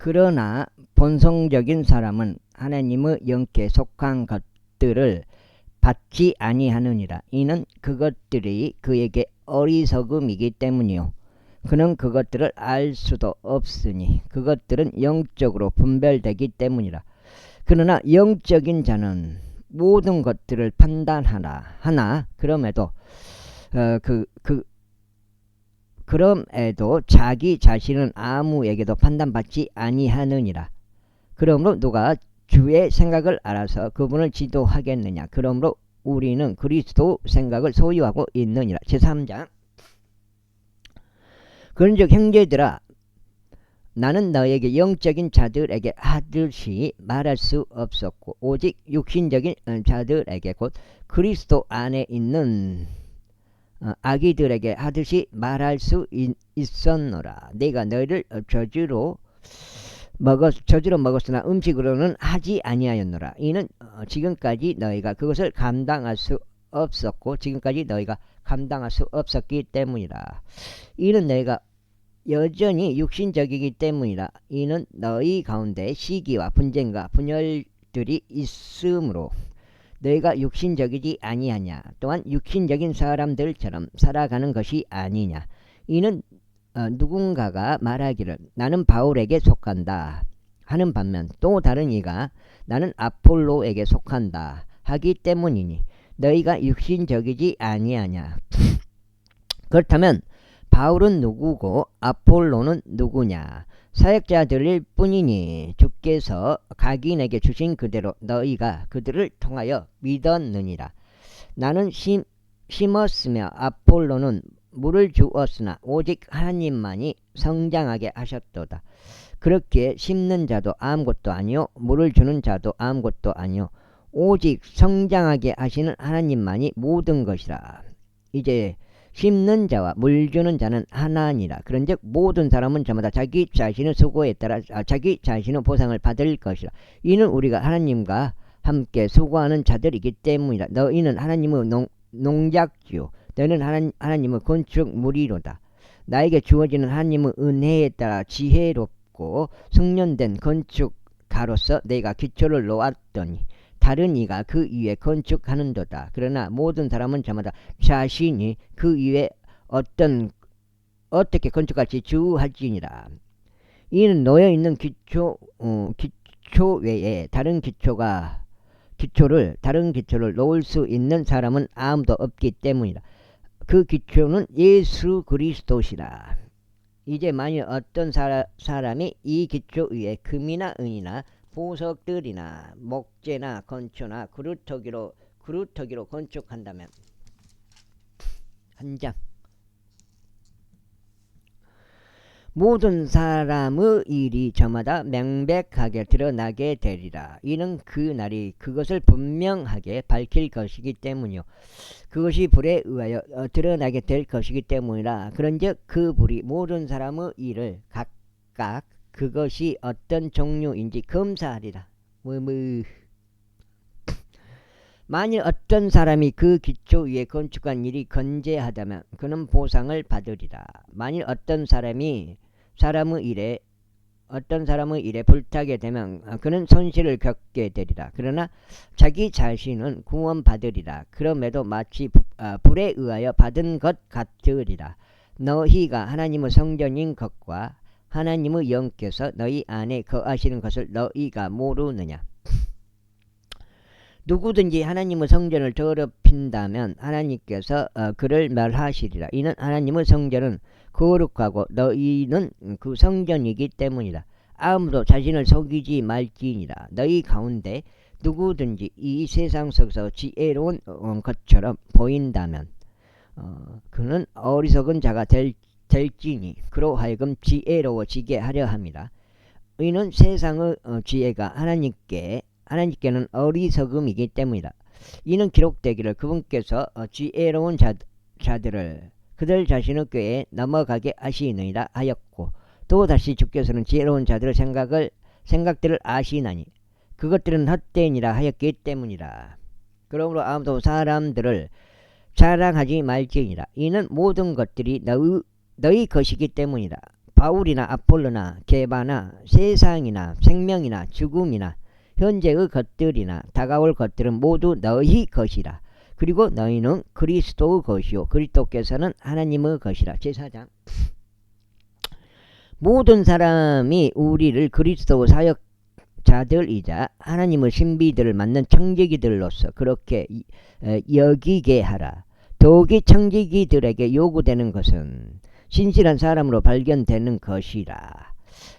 그러나 본성적인 사람은 하나님의 영께 속한 것들을 받지 아니하느니라. 이는 그것들이 그에게 어리석음이기 때문이요. 그는 그것들을 알 수도 없으니 그것들은 영적으로 분별되기 때문이라. 그러나 영적인 자는 모든 것들을 판단하나 그럼에도 자기 자신은 아무에게도 판단받지 아니하느니라. 그러므로 누가 주의 생각을 알아서 그분을 지도하겠느냐. 그러므로 우리는 그리스도 생각을 소유하고 있느니라. 제3장. 그런즉 형제들아, 나는 너에게 영적인 자들에게 하듯이 말할 수 없었고 오직 육신적인 자들에게 곧 그리스도 안에 있는 아기들에게 하듯이 말할 수 있었노라. 내가 너희를 저주로 먹었으나 음식으로는 하지 아니하였노라. 이는 지금까지 너희가 그것을 감당할 수 없었고 지금까지 너희가 감당할 수 없었기 때문이라. 이는 너희가 여전히 육신적이기 때문이라. 이는 너희 가운데 시기와 분쟁과 분열들이 있으므로 너희가 육신적이지 아니하냐. 또한 육신적인 사람들처럼 살아가는 것이 아니냐. 이는 누군가가 말하기를 나는 바울에게 속한다 하는 반면 또 다른 이가 나는 아폴로에게 속한다 하기 때문이니 너희가 육신적이지 아니하냐. 그렇다면 바울은 누구고 아폴로는 누구냐. 사역자들일 뿐이니 주께서 각인에게 주신 그대로 너희가 그들을 통하여 믿었느니라. 나는 심었으며 아폴로는 물을 주었으나 오직 하나님만이 성장하게 하셨도다. 그렇게 심는 자도 아무것도 아니요 물을 주는 자도 아무것도 아니요 오직 성장하게 하시는 하나님만이 모든 것이라. 이제 심는 자와 물 주는 자는 하나니라. 그런즉 모든 사람은 저마다 자기 자신의 수고에 따라 자기 자신의 보상을 받을 것이라. 이는 우리가 하나님과 함께 수고하는 자들이기 때문이라. 너희는 하나님의 농작지요 너희는 하나님의 건축물이로다. 나에게 주어지는 하나님의 은혜에 따라 지혜롭고 숙련된 건축가로서 내가 기초를 놓았더니 다른 이가 그 위에 건축하는도다. 그러나 모든 사람은 저마다 자신이 그 위에 어떻게 건축할지 주할지니라. 이는 놓여있는 기초 외에 다른 기초를 놓을 수 있는 사람은 아무도 없기 때문이라. 그 기초는 예수 그리스도시라. 이제 만일 어떤 사람이 이 기초 위에 금이나 은이나 보석들이나 목재나 건초나 그루터기로 건축한다면 한 장. 모든 사람의 일이 저마다 명백하게 드러나게 되리라. 이는 그 날이 그것을 분명하게 밝힐 것이기 때문이요 그것이 불에 의하여 드러나게 될 것이기 때문이라. 그런즉 그 불이 모든 사람의 일을 각각 그것이 어떤 종류인지 검사하리라. 만일 어떤 사람이 그 기초 위에 건축한 일이 건재하다면 그는 보상을 받으리라. 만일 어떤 사람의 일에 불타게 되면 그는 손실을 겪게 되리라. 그러나 자기 자신은 구원받으리라. 그럼에도 마치 불에 의하여 받은 것 같으리라. 너희가 하나님의 성전인 것과 하나님의 영께서 너희 안에 거하시는 것을 너희가 모르느냐. 누구든지 하나님의 성전을 더럽힌다면 하나님께서 그를 멸하시리라. 이는 하나님의 성전은 거룩하고 너희는 그 성전이기 때문이라. 아무도 자신을 속이지 말지니라. 너희 가운데 누구든지 이 세상 속에서 지혜로운 것처럼 보인다면 그는 어리석은 자가 될지니 그로 하여금 지혜로워지게 하려 함이라. 이는 세상의 지혜가 하나님께는 어리석음이기 때문이다. 이는 기록되기를 그분께서 지혜로운 자들을 그들 자신의 꾀에 넘어가게 하시느니라 하였고 또 다시 주께서는 지혜로운 자들의 생각들을 아시나니 그것들은 헛되니라 하였기 때문이라. 그러므로 아무도 사람들을 자랑하지 말지니라. 이는 모든 것들이 너희 것이기 때문이라. 바울이나 아폴로나 게바나 세상이나 생명이나 죽음이나 현재의 것들이나 다가올 것들은 모두 너희 것이라. 그리고 너희는 그리스도의 것이요 그리스도께서는 하나님의 것이라. 제4장. 모든 사람이 우리를 그리스도 사역자들이자 하나님의 신비들을 맡는 청지기들로서 그렇게 여기게 하라. 더욱이 청지기들에게 요구되는 것은 신실한 사람으로 발견되는 것이라.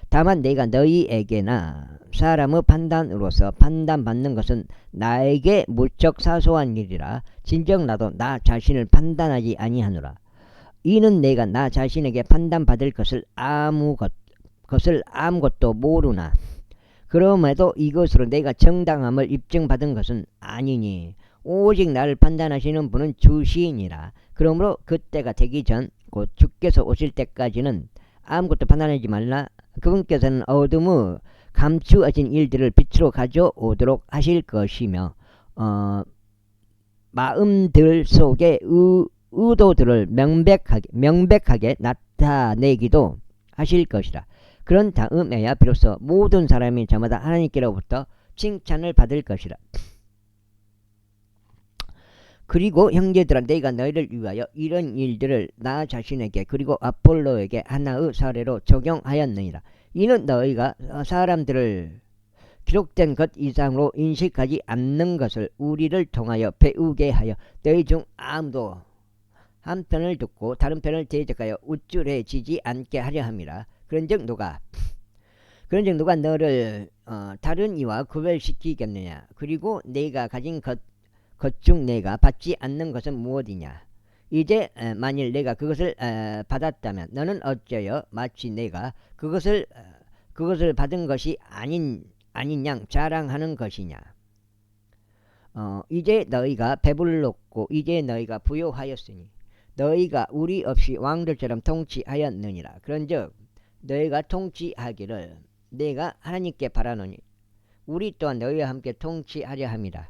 다만 내가 너희에게나 사람의 판단으로서 판단받는 것은 나에게 무척 사소한 일이라. 진정 나도 나 자신을 판단하지 아니하노라. 이는 내가 나 자신에게 판단받을 것을 아무것도 모르나 그럼에도 이것으로 내가 정당함을 입증받은 것은 아니니 오직 나를 판단하시는 분은 주시니라. 그러므로 그때가 되기 전 곧 주께서 오실 때까지는 아무것도 판단하지 말라. 그분께서는 어둠의 감추어진 일들을 빛으로 가져오도록 하실 것이며 마음들 속의 의도들을 명백하게 나타내기도 하실 것이라. 그런 다음에야 비로소 모든 사람이 저마다 하나님께로부터 칭찬을 받을 것이라. 그리고 형제들아 내가 너희를 위하여 이런 일들을 나 자신에게 그리고 아폴로에게 하나의 사례로 적용하였느니라. 이는 너희가 사람들을 기록된 것 이상으로 인식하지 않는 것을 우리를 통하여 배우게 하여 너희 중 아무도 한 편을 듣고 다른 편을 대적하여 우쭐해지지 않게 하려 함이라. 그런즉 누가 너를 다른 이와 구별시키겠느냐. 그리고 내가 가진 것 중 내가 받지 않는 것은 무엇이냐. 이제 만일 내가 그것을 받았다면 너는 어째여 마치 내가 그것을 받은 것이 아닌 양 자랑하는 것이냐. 이제 너희가 배불렀고 이제 너희가 부요하였으니 너희가 우리 없이 왕들처럼 통치하였느니라. 그런즉 너희가 통치하기를 내가 하나님께 바라노니 우리 또한 너희와 함께 통치하려 함이라.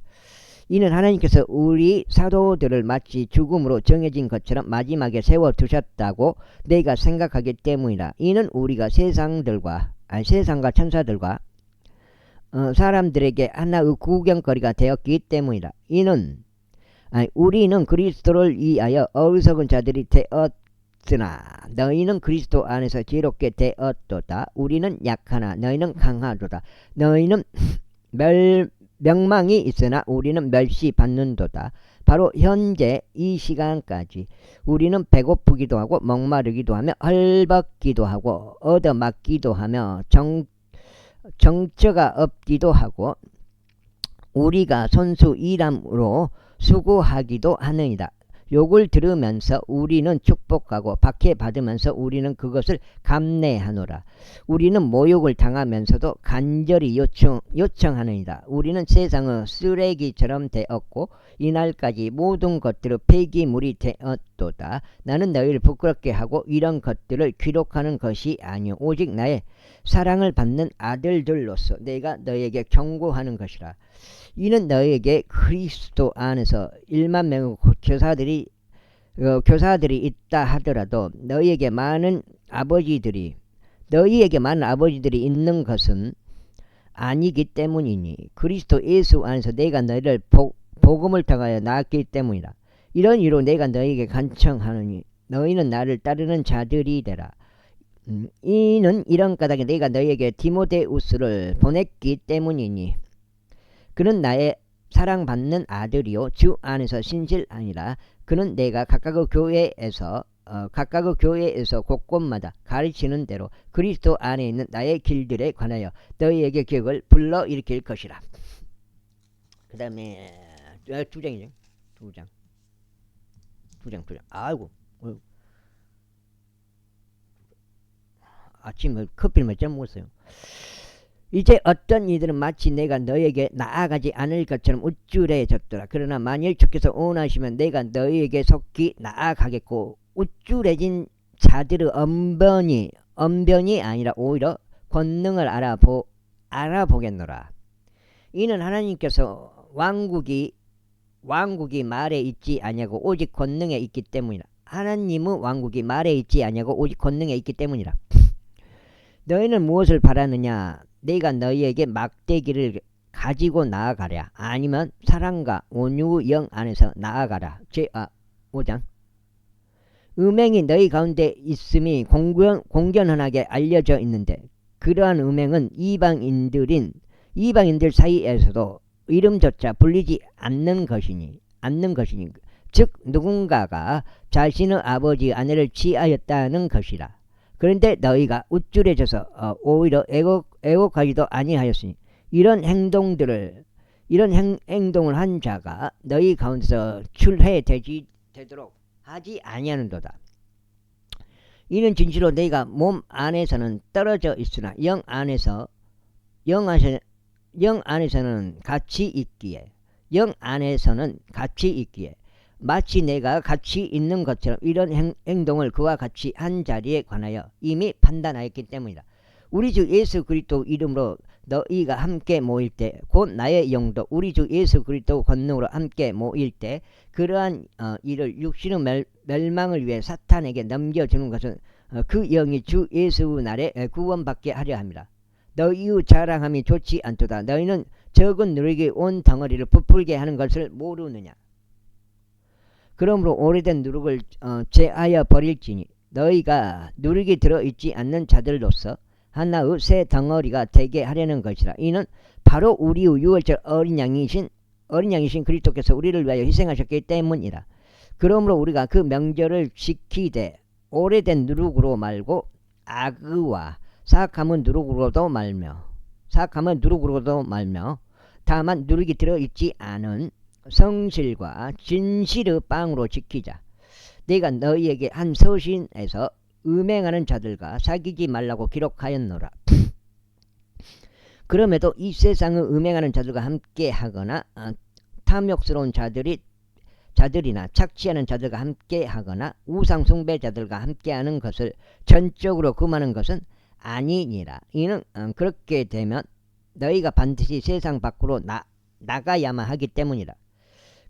이는 하나님께서 우리 사도들을 마치 죽음으로 정해진 것처럼 마지막에 세워두셨다고 내가 생각하기 때문이라. 이는 우리가 세상과 천사들과 사람들에게 하나의 구경거리가 되었기 때문이라. 우리는 그리스도를 위하여 어리석은 자들이 되었으나 너희는 그리스도 안에서 지혜롭게 되었도다. 우리는 약하나 너희는 강하도다. 너희는 명망이 있으나 우리는 멸시받는도다. 바로 현재 이 시간까지 우리는 배고프기도 하고 목마르기도 하며 헐벗기도 하고 얻어맞기도 하며 정처가 없기도 하고 우리가 손수 일함으로 수고하기도 하느니라. 욕을 들으면서 우리는 축복하고 박해받으면서 우리는 그것을 감내하노라. 우리는 모욕을 당하면서도 간절히 요청하느니라. 우리는 세상의 쓰레기처럼 되었고 이날까지 모든 것들의 폐기물이 되었도다. 나는 너희를 부끄럽게 하고 이런 것들을 기록하는 것이 아니오 오직 나의 사랑을 받는 아들들로서 내가 너희에게 경고하는 것이라. 이는 너희에게 그리스도 안에서 1만 명의 교사들이 있다 하더라도 너희에게 많은 아버지들이 있는 것은 아니기 때문이니 그리스도 예수 안에서 내가 너희를 복음을 통하여 낳았기 때문이라. 이런 이유로 내가 너희에게 간청하노니 너희는 나를 따르는 자들이 되라. 이는 이런 까닭에 내가 너희에게 디모데우스를 보냈기 때문이니 그는 나의 사랑받는 아들이요 주 안에서 신실하니라. 그는 내가 각각의 교회에서 곳곳마다 가르치는 대로 그리스도 안에 있는 나의 길들에 관하여 너희에게 기억을 불러일으킬 것이라. 그 다음에 2장이죠. 2장. 아이고 아침에 커피를 몇 잔 먹었어요. 이제 어떤 이들은 마치 내가 너에게 나아가지 않을 것처럼 우쭐해졌더라. 그러나 만일 주께서 원하시면 내가 너희에게 속히 나아가겠고 우쭐해진 자들의 언변이 아니라 오히려 권능을 알아보겠노라. 이는 하나님께서 왕국이 말에 있지 아니하고 오직 권능에 있기 때문이라. 하나님의 왕국이 말에 있지 아니하고 오직 권능에 있기 때문이라. 너희는 무엇을 바라느냐? 내가 너희에게 막대기를 가지고 나아가랴? 아니면 사랑과 온유 영 안에서 나아가라? 제 5장. 음행이 너희 가운데 있음이 공견하게 알려져 있는데 그러한 음행은 이방인들 사이에서도 이름조차 불리지 않는 것이니 즉 누군가가 자신의 아버지 아내를 취하였다는 것이라. 그런데 너희가 우쭐해져서 오히려 애곡하지도 아니하였으니 이런 행동을 한 자가 너희 가운데서 출해되도록 하지 아니하는도다. 이는 진실로 너희가 몸 안에서는 떨어져 있으나 영 안에서는 같이 있기에 마치 내가 같이 있는 것처럼 이런 행동을 그와 같이 한 자리에 관하여 이미 판단하였기 때문이다. 우리 주 예수 그리스도 이름으로 너희가 함께 모일 때 곧 나의 영도 우리 주 예수 그리스도 권능으로 함께 모일 때 그러한 일을 육신의 멸망을 위해 사탄에게 넘겨주는 것은 그 영이 주 예수 날에 구원받게 하려 함이라. 너희의 자랑함이 좋지 않도다. 너희는 적은 누룩이 온 덩어리를 부풀게 하는 것을 모르느냐. 그러므로 오래된 누룩을 제하여 버릴지니 너희가 누룩이 들어있지 않는 자들로서 하나의 새 덩어리가 되게 하려는 것이라. 이는 바로 우리의 유월절 어린 양이신 그리스도께서 우리를 위하여 희생하셨기 때문이라. 그러므로 우리가 그 명절을 지키되 오래된 누룩으로 말고 악의와 사악함은 누룩으로도 말며 다만 누룩이 들어있지 않은 성실과 진실의 빵으로 지키자. 내가 너희에게 한 서신에서 음행하는 자들과 사귀지 말라고 기록하였노라. 그럼에도 이 세상의 음행하는 자들과 함께 하거나 탐욕스러운 자들이나 착취하는 자들과 함께 하거나 우상 숭배자들과 함께 하는 것을 전적으로 금하는 것은 아니니라. 이는 그렇게 되면 너희가 반드시 세상 밖으로 나가야만 하기 때문이라.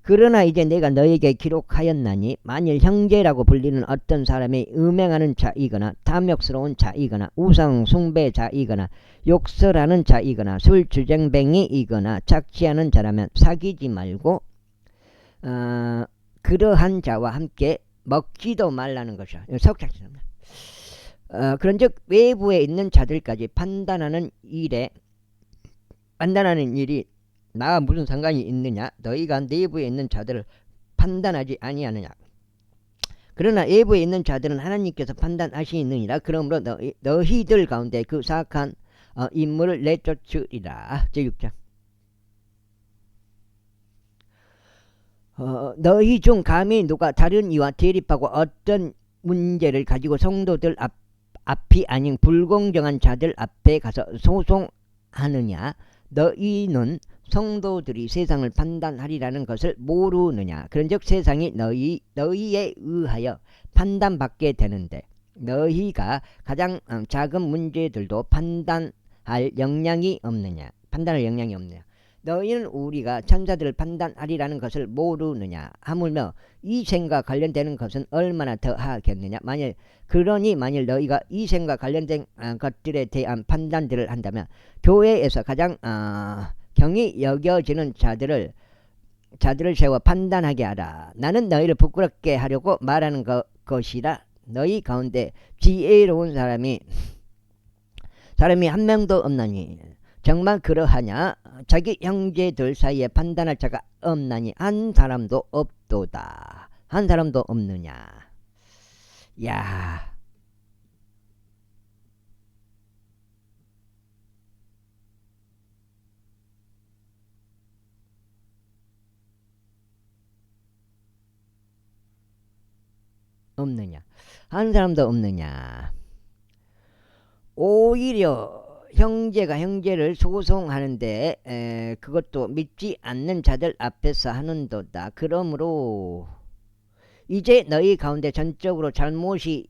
그러나 이제 내가 너에게 기록하였나니 만일 형제라고 불리는 어떤 사람이 음행하는 자이거나 탐욕스러운 자이거나 우상 숭배자이거나 욕설하는 자이거나 술주정뱅이이거나 착취하는 자라면 사귀지 말고 그러한 자와 함께 먹지도 말라는 것이야. 석작입니다. 그런즉 외부에 있는 자들까지 판단하는 일이 나와 무슨 상관이 있느냐? 너희가 내부에 있는 자들을 판단하지 아니하느냐? 그러나 외부에 있는 자들은 하나님께서 판단하시느니라. 그러므로 너희들 가운데 그 사악한 인물을 내쫓으리라. 제6장. 너희 중 감히 누가 다른 이와 대립하고 어떤 문제를 가지고 성도들 앞이 아닌 불공정한 자들 앞에 가서 소송하느냐? 너희는 성도들이 세상을 판단하리라는 것을 모르느냐. 그런즉 세상이 너희에 의하여 판단받게 되는데 너희가 가장 작은 문제들도 판단할 영향이 없느냐. 너희는 우리가 천사들을 판단하리라는 것을 모르느냐. 하물며 이 생과 관련되는 것은 얼마나 더 하겠느냐. 만일 너희가 이 생과 관련된 것들에 대한 판단들을 한다면 교회에서 가장 경히 여겨지는 자들을 세워 판단하게 하라. 나는 너희를 부끄럽게 하려고 말하는 것이라. 너희 가운데 지혜로운 사람이 한 명도 없나니 정말 그러하냐? 자기 형제들 사이에 판단할 자가 없나니 한 사람도 없도다. 한 사람도 없느냐. 야, 없느냐. 한 사람도 없느냐. 오히려 형제가 형제를 소송하는데 그것도 믿지 않는 자들 앞에서 하는도다. 그러므로 이제 너희 가운데 전적으로 잘못이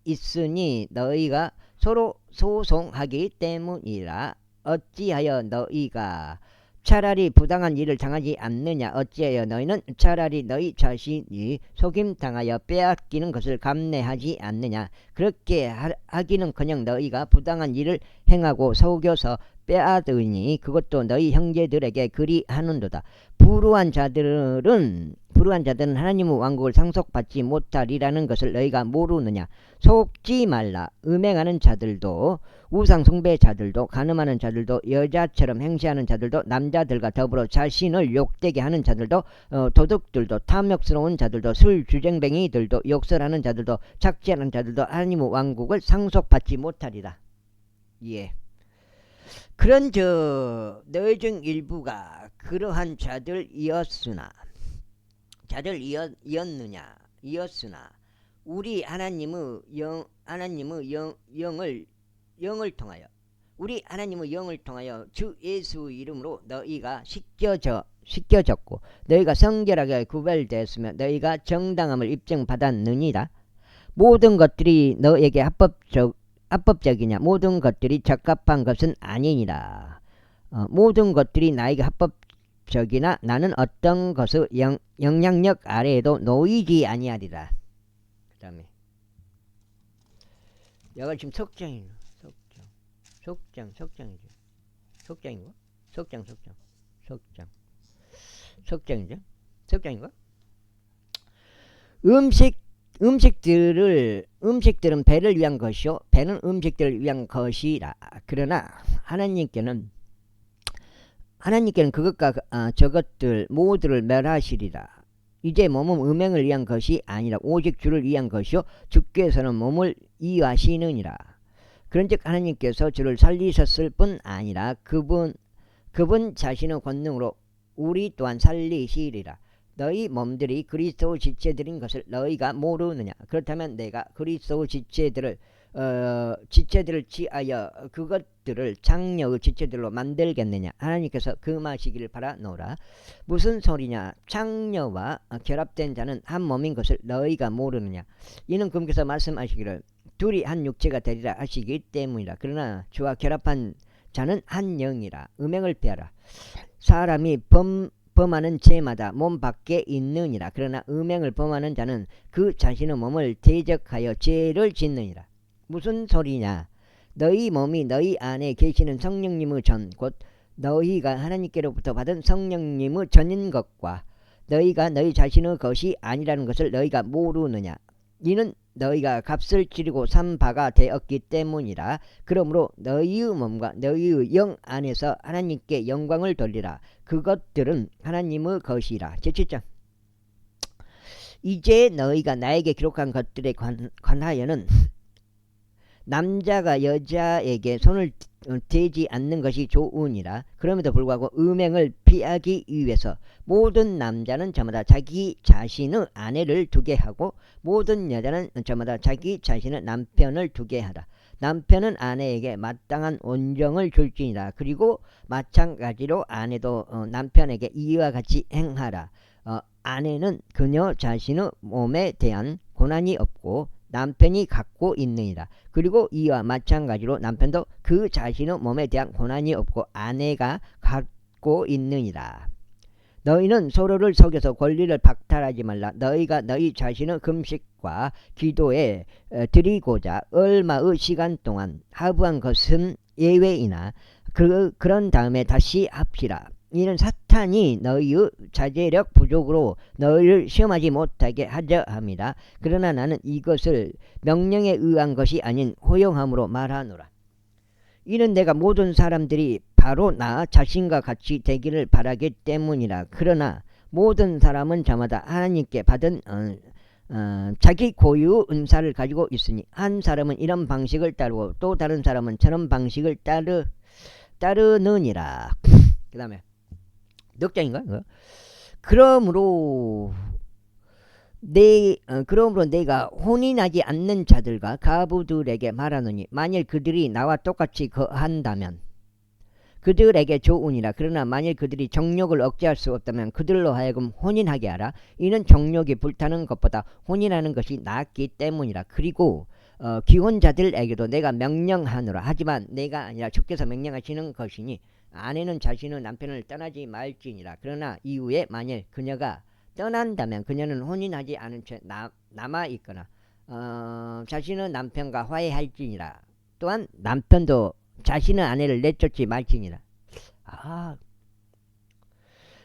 있으니 너희가 서로 소송하기 때문이라. 어찌하여 너희가 차라리 부당한 일을 당하지 않느냐. 어찌하여 너희는 차라리 너희 자신이 속임당하여 빼앗기는 것을 감내하지 않느냐. 그렇게 하기는커녕 너희가 부당한 일을 행하고 속여서 빼앗으니 그것도 너희 형제들에게 그리하는도다. 불우한 자들은 하나님의 왕국을 상속받지 못하리라는 것을 너희가 모르느냐. 속지 말라. 음행하는 자들도 우상 숭배자들도 가늠하는 자들도 여자처럼 행세하는 자들도 남자들과 더불어 자신을 욕되게 하는 자들도 도둑들도 탐욕스러운 자들도 술주정뱅이들도 욕설하는 자들도 착취하는 자들도 하나님의 왕국을 상속받지 못하리라. 예. 그런 너희 중 일부가 그러한 자들이었으나 우리 하나님의 영을 통하여 우리 하나님의 영을 통하여 주 예수의 이름으로 너희가 씻겨졌고 너희가 성결하게 구별되었으며 너희가 정당함을 입증받았느니라. 모든 것들이 너에게 합법적이냐. 모든 것들이 적합한 것은 아니니라. 모든 것들이 나에게 합법적이나 나는 어떤 것의 영향력 아래에도 놓이지 아니하리라. 그 다음에 여가 지금 속장이죠. 속장인가? 음식들은 배를 위한 것이요 배는 음식들을 위한 것이라. 그러나 하나님께는 그것과 저것들 모두를 멸하시리라. 이제 몸은 음행을 위한 것이 아니라 오직 주를 위한 것이요 주께서는 몸을 이유하시느니라. 그런즉 하나님께서 주를 살리셨을 뿐 아니라 그분 자신의 권능으로 우리 또한 살리시리라. 너희 몸들이 그리스도 지체들인 것을 너희가 모르느냐. 그렇다면 내가 그리스도 지체들을 취하여 그것들을 장녀의 지체들로 만들겠느냐. 하나님께서 금하시기를 바라노라. 무슨 소리냐. 장녀와 결합된 자는 한 몸인 것을 너희가 모르느냐. 이는 그분께서 말씀하시기를 둘이 한 육체가 되리라 하시기 때문이라. 그러나 주와 결합한 자는 한 영이라. 음행을 피하라. 사람이 범하는 죄마다 몸 밖에 있느니라. 그러나 음행을 범하는 자는 그 자신의 몸을 대적하여 죄를 짓느니라. 무슨 소리냐. 너희 몸이 너희 안에 계시는 성령님의 전 곧 너희가 하나님께로부터 받은 성령님의 전인 것과 너희가 너희 자신의 것이 아니라는 것을 너희가 모르느냐. 이는 너희가 값을 치르고 산 바가 되었기 때문이라. 그러므로 너희의 몸과 너희의 영 안에서 하나님께 영광을 돌리라. 그것들은 하나님의 것이라. 제7장. 이제 너희가 나에게 기록한 것들에 관하여는 남자가 여자에게 손을 대지 않는 것이 좋으니라. 그럼에도 불구하고 음행을 피하기 위해서 모든 남자는 저마다 자기 자신의 아내를 두게 하고 모든 여자는 저마다 자기 자신의 남편을 두게 하라. 남편은 아내에게 마땅한 온정을 줄지니라. 그리고 마찬가지로 아내도 남편에게 이와 같이 행하라. 아내는 그녀 자신의 몸에 대한 고난이 없고 남편이 갖고 있느니라. 그리고 이와 마찬가지로 남편도 그 자신의 몸에 대한 고난이 없고 아내가 갖고 있느니라. 너희는 서로를 속여서 권리를 박탈하지 말라. 너희가 너희 자신의 금식과 기도에 드리고자 얼마의 시간 동안 하부한 것은 예외이나 그런 다음에 다시 합시라. 이는 사탄이 너희의 자제력 부족으로 너희를 시험하지 못하게 하려 함이라. 그러나 나는 이것을 명령에 의한 것이 아닌 허용함으로 말하노라. 이는 내가 모든 사람들이 바로 나 자신과 같이 되기를 바라기 때문이라. 그러나 모든 사람은 저마다 하나님께 받은 자기 고유 은사를 가지고 있으니 한 사람은 이런 방식을 따르고 또 다른 사람은 저런 방식을 따르느니라. 그 다음에 넉장인가? 그러므로 내가 혼인하지 않는 자들과 가부들에게 말하노니 만일 그들이 나와 똑같이 거한다면 그들에게 좋으니라. 그러나 만일 그들이 정욕을 억제할 수 없다면 그들로 하여금 혼인하게 하라. 이는 정욕이 불타는 것보다 혼인하는 것이 낫기 때문이라. 그리고 기혼자들에게도 내가 명령하노라. 하지만 내가 아니라 주께서 명령하시는 것이니 아내는 자신의 남편을 떠나지 말지니라. 그러나 이후에 만일 그녀가 떠난다면 그녀는 혼인하지 않은 채 남아 있거나 자신의 남편과 화해할지니라. 또한 남편도 자신의 아내를 내쫓지 말지니라.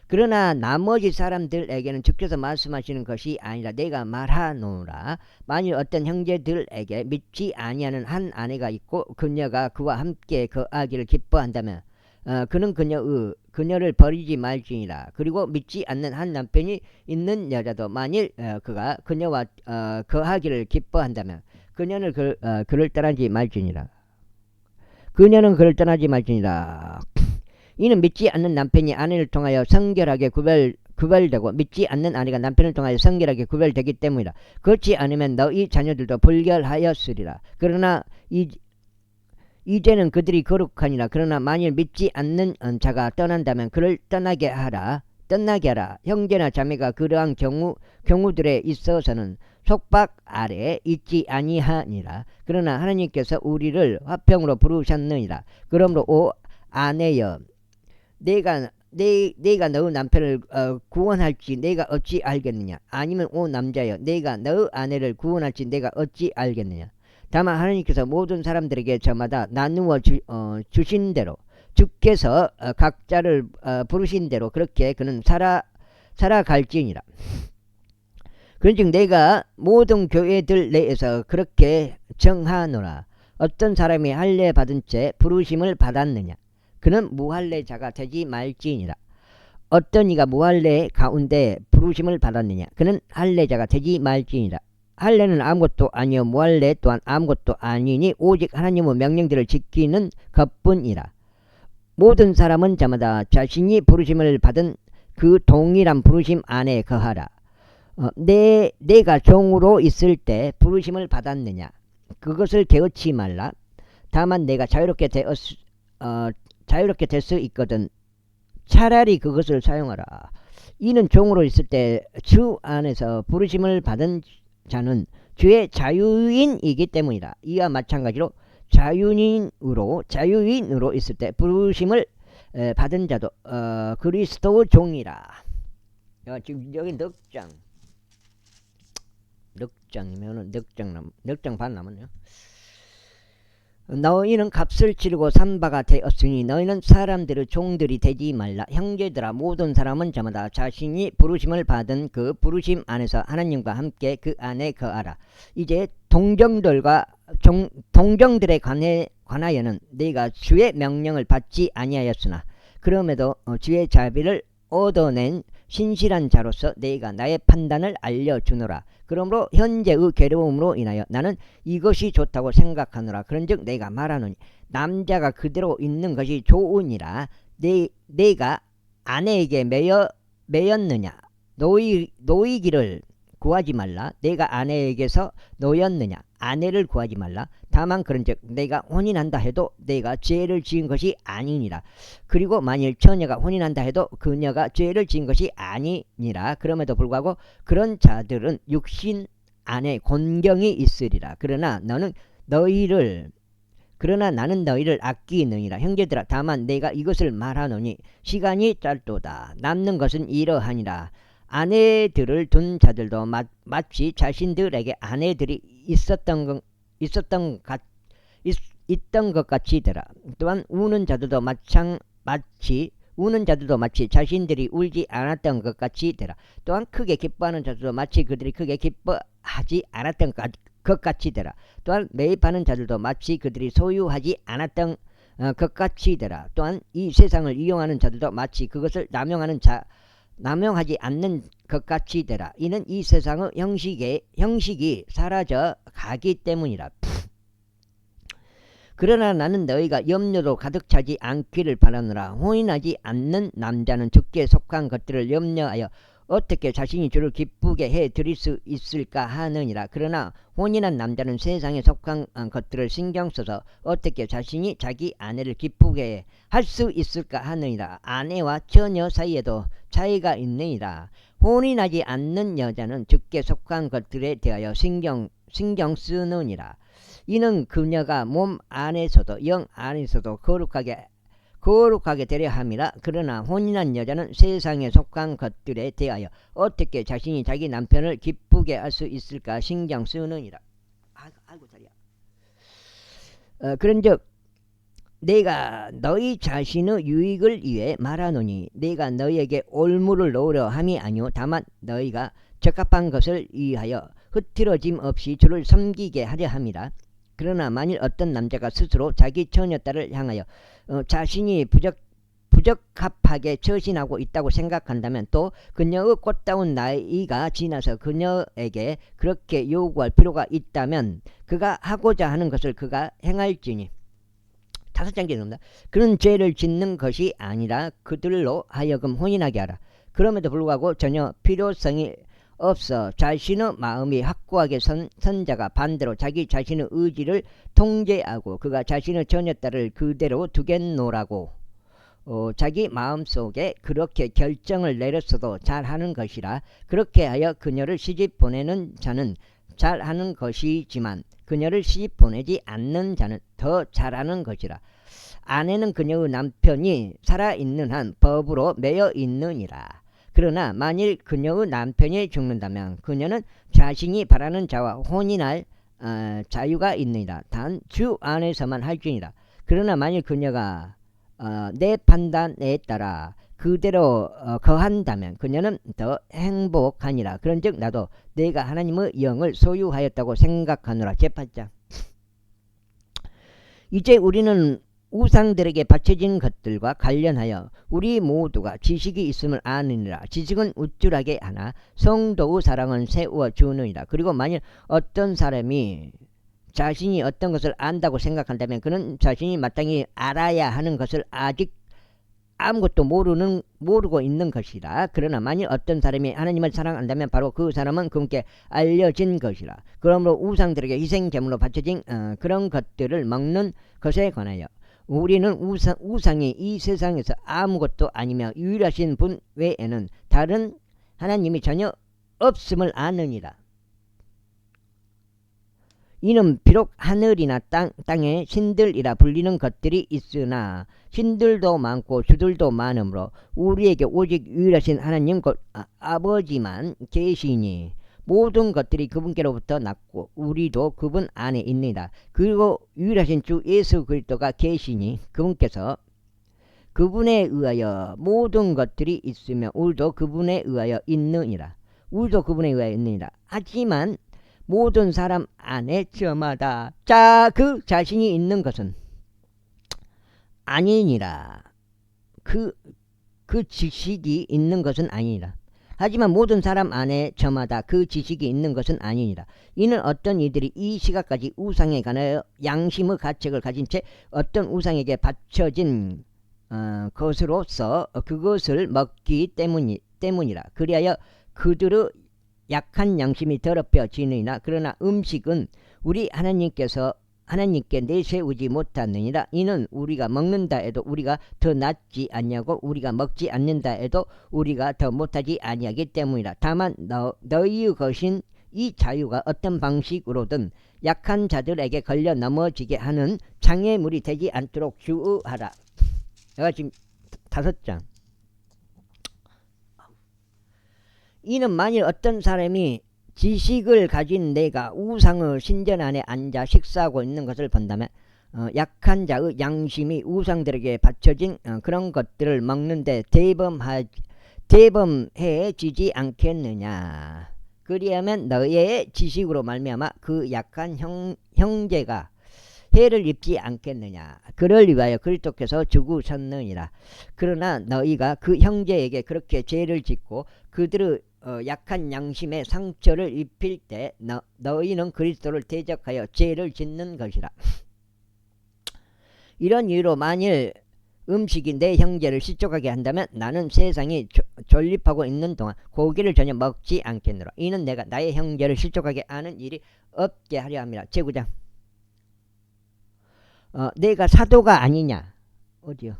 그러나 나머지 사람들에게는 직접 말씀하시는 것이 아니라 내가 말하노라. 만일 어떤 형제들에게 믿지 아니하는 한 아내가 있고 그녀가 그와 함께 거하기를 기뻐한다면 그는 그녀를 버리지 말지니라. 그리고 믿지 않는 한 남편이 있는 여자도 만일 그가 그녀와 거하기를 기뻐한다면 그녀는 그를 떠나지 말지니라. 그녀는 그를 떠나지 말지니라. 이는 믿지 않는 남편이 아내를 통하여 성결하게 구별되고 믿지 않는 아내가 남편을 통하여 성결하게 구별되기 때문이라. 그렇지 않으면 너희 자녀들도 불결하였으리라. 그러나 이제는 그들이 거룩하니라. 그러나 만일 믿지 않는 자가 떠난다면 그를 떠나게 하라. 형제나 자매가 그러한 경우들에 있어서는 속박 아래에 있지 아니하니라. 그러나 하나님께서 우리를 화평으로 부르셨느니라. 그러므로 오 아내여, 내가 너의 남편을 구원할지 내가 어찌 알겠느냐? 아니면 오 남자여, 내가 너의 아내를 구원할지 내가 어찌 알겠느냐? 다만 하나님께서 모든 사람들에게 저마다 나누어 주신 대로 주께서 각자를 부르신 대로 그렇게 그는 살아갈지니라. 그런즉 내가 모든 교회들 내에서 그렇게 정하노라. 어떤 사람이 할례 받은 채 부르심을 받았느냐? 그는 무할례자가 되지 말지니라. 어떤 이가 무할례 가운데 부르심을 받았느냐? 그는 할례자가 되지 말지니라. 할례는 아무것도 아니요 무할례 또한 아무것도 아니니 오직 하나님의 명령들을 지키는 것뿐이라. 모든 사람은 저마다 자신이 부르심을 받은 그 동일한 부르심 안에 거하라. 내가 종으로 있을 때 부르심을 받았느냐? 그것을 개의치 말라. 다만 내가 자유롭게 될 수 있거든 차라리 그것을 사용하라. 이는 종으로 있을 때 주 안에서 부르심을 받은 자는 주의 자유인이기 때문이다. 이와 마찬가지로 자유인으로 있을 때 부르심을 받은 자도 그리스도 종이라. 지금 여기 넉장이면은 넉 장 반 남았네요. 너희는 값을 치르고 산 바가 되었으니 너희는 사람들의 종들이 되지 말라. 형제들아, 모든 사람은 저마다 자신이 부르심을 받은 그 부르심 안에서 하나님과 함께 그 안에 거하라. 이제 동정들에 관하여는 네가 주의 명령을 받지 아니하였으나 그럼에도 주의 자비를 얻어낸 신실한 자로서 네가 나의 판단을 알려주노라. 그러므로 현재의 괴로움으로 인하여 나는 이것이 좋다고 생각하노라. 그런즉 내가 말하노니 남자가 그대로 있는 것이 좋으니라. 내가 아내에게 매였느냐? 노이기를 구하지 말라. 내가 아내에게서 노였느냐? 아내를 구하지 말라. 다만 그런즉 내가 혼인한다 해도 내가 죄를 지은 것이 아니니라. 그리고 만일 처녀가 혼인한다 해도 그녀가 죄를 지은 것이 아니니라. 그럼에도 불구하고 그런 자들은 육신 안에 곤경이 있으리라. 그러나 나는 너희를 아끼느니라. 형제들아, 다만 내가 이것을 말하노니 시간이 짧도다. 남는 것은 이러하니라. 아내들을 둔 자들도 마치 자신들에게 아내들이 있던 것 같이 되라. 또한 우는 자들도 마치 자신들이 울지 않았던 것 같이 되라. 또한 크게 기뻐하는 자들도 마치 그들이 크게 기뻐하지 않았던 것 같이 되라. 또한 매입하는 자들도 마치 그들이 소유하지 않았던 것 같이 되라. 또한 이 세상을 이용하는 자들도 마치 그것을 남용하지 않는 것 같이 되라. 이는 이 세상의 형식이 사라져 가기 때문이라. 그러나 나는 너희가 염려로 가득 차지 않기를 바라노라. 혼인하지 않는 남자는 주께 속한 것들을 염려하여 어떻게 자신이 주를 기쁘게 해드릴 수 있을까 하느니라. 그러나 혼인한 남자는 세상에 속한 것들을 신경 써서 어떻게 자신이 자기 아내를 기쁘게 할 수 있을까 하느니라. 아내와 처녀 사이에도 차이가 있느니라. 혼인하지 않는 여자는 주께 속한 것들에 대하여 신경 쓰느니라. 이는 그녀가 몸 안에서도 영 안에서도 거룩하게 되려 함이라. 그러나 혼인한 여자는 세상에 속한 것들에 대하여 어떻게 자신이 자기 남편을 기쁘게 할 수 있을까 신경 쓰느니라. 아이고 다리야. 그런즉 내가 너희 자신의 유익을 위해 말하노니 내가 너희에게 올무를 놓으려 함이 아니오 다만 너희가 적합한 것을 위하여 흐트러짐 없이 주를 섬기게 하려 함이라. 그러나 만일 어떤 남자가 스스로 자기 처녀딸을 향하여 자신이 부적합하게 처신하고 있다고 생각한다면 또 그녀의 꽃다운 나이가 지나서 그녀에게 그렇게 요구할 필요가 있다면 그가 하고자 하는 것을 그가 행할지니 5장째 됩니다. 그런 죄를 짓는 것이 아니라 그들로 하여금 혼인하게 하라. 그럼에도 불구하고 전혀 필요성이 없어 자신의 마음이 확고하게 선 자가 반대로 자기 자신의 의지를 통제하고 그가 자신의 처녀딸을 그대로 두겠노라고 자기 마음속에 그렇게 결정을 내렸어도 잘하는 것이라. 그렇게 하여 그녀를 시집 보내는 자는 잘하는 것이지만 그녀를 시집 보내지 않는 자는 더 잘하는 것이라. 아내는 그녀의 남편이 살아있는 한 법으로 매여 있느니라. 그러나 만일 그녀의 남편이 죽는다면 그녀는 자신이 바라는 자와 혼인할 자유가 있느니라. 단 주 안에서만 할지니라. 그러나 만일 그녀가 내 판단에 따라 그대로 거한다면 그녀는 더 행복하니라. 그런즉 나도 내가 하나님의 영을 소유하였다고 생각하노라. 제8장. 이제 우리는 우상들에게 바쳐진 것들과 관련하여 우리 모두가 지식이 있음을 아느니라. 지식은 우쭐하게 하나 성도의 사랑은 세워 주느니라. 그리고 만일 어떤 사람이 자신이 어떤 것을 안다고 생각한다면 그는 자신이 마땅히 알아야 하는 것을 아직 아무것도 모르고 있는 것이라. 그러나 만일 어떤 사람이 하나님을 사랑한다면 바로 그 사람은 그분께 알려진 것이라. 그러므로 우상들에게 희생제물로 바쳐진 그런 것들을 먹는 것에 관하여 우리는 우상이 이 세상에서 아무것도 아니며 유일하신 분 외에는 다른 하나님이 전혀 없음을 아느니라. 이는 비록 하늘이나 땅에 신들이라 불리는 것들이 있으나 신들도 많고 주들도 많으므로 우리에게 오직 유일하신 하나님 곧 아버지만 계시니 모든 것들이 그분께로부터 났고 우리도 그분 안에 있느니라. 그리고 유일하신 주 예수 그리스도가 계시니 그분께서 그분에 의하여 모든 것들이 있으며 우리도 그분에 의하여 있느니라. 우리도 그분에 의하여 있느니라. 하지만 모든 사람 안에 저마다 그 자신이 있는 것은 아니니라. 그 지식이 있는 것은 아니니라. 하지만 모든 사람 안에 저마다 그 지식이 있는 것은 아니니라. 이는 어떤 이들이 이 시각까지 우상에 관하여 양심의 가책을 가진 채 어떤 우상에게 바쳐진 것으로서 그것을 먹기 때문이라. 그리하여 그들의 약한 양심이 더럽혀지느니라. 그러나 음식은 우리 하나님께 내세우지 못하느니라. 이는 우리가 먹는다 해도 우리가 더 낫지 아니하고 우리가 먹지 않는다 해도 우리가 더 못하지 아니하기 때문이라. 다만 너희의 것인 이 자유가 어떤 방식으로든 약한 자들에게 걸려 넘어지게 하는 장애물이 되지 않도록 주의하라. 내가 지금 5장. 이는 만일 어떤 사람이 지식을 가진 내가 우상의 신전 안에 앉아 식사하고 있는 것을 본다면 약한 자의 양심이 우상들에게 바쳐진 그런 것들을 먹는데 대범해지지 않겠느냐. 그리하면 너의 지식으로 말미암아 그 약한 형제가 해를 입지 않겠느냐. 그를 위하여 그리스도께서 죽으셨느니라. 그러나 너희가 그 형제에게 그렇게 죄를 짓고 그들의 약한 양심에 상처를 입힐 때 너희는 그리스도를 대적하여 죄를 짓는 것이라. 이런 이유로 만일 음식이 내 형제를 실족하게 한다면 나는 세상이 존립하고 있는 동안 고기를 전혀 먹지 않겠노라. 이는 내가 나의 형제를 실족하게 하는 일이 없게 하려 함이라. 제9장. 내가 사도가 아니냐. 어디요?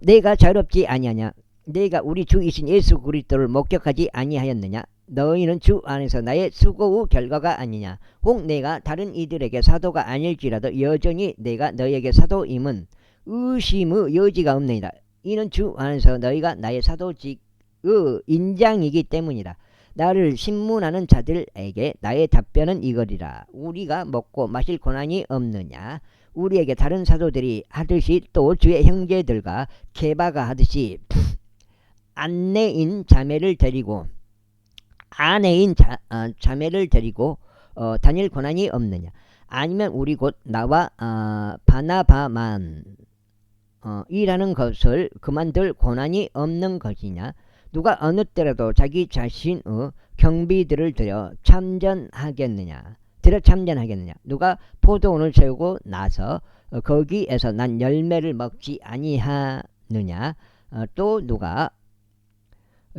내가 자유롭지 아니하냐. 내가 우리 주이신 예수 그리스도를 목격하지 아니하였느냐. 너희는 주 안에서 나의 수고의 결과가 아니냐. 혹 내가 다른 이들에게 사도가 아닐지라도 여전히 내가 너희에게 사도임은 의심의 여지가 없느니라. 이는 주 안에서 너희가 나의 사도직의 인장이기 때문이라. 나를 신문하는 자들에게 나의 답변은 이거리라. 우리가 먹고 마실 고난이 없느냐? 우리에게 다른 사도들이 하듯이 또 주의 형제들과 게바가 하듯이 아내인 자매를 데리고 자매를 데리고 다닐 고난이 없느냐? 아니면 우리 곧 나와 바나바만 일하는 것을 그만둘 고난이 없는 것이냐? 누가 어느 때라도 자기 자신의 경비들을 들여 참전하겠느냐? 누가 포도원을 세우고 나서 거기에서 난 열매를 먹지 아니하느냐? 또 누가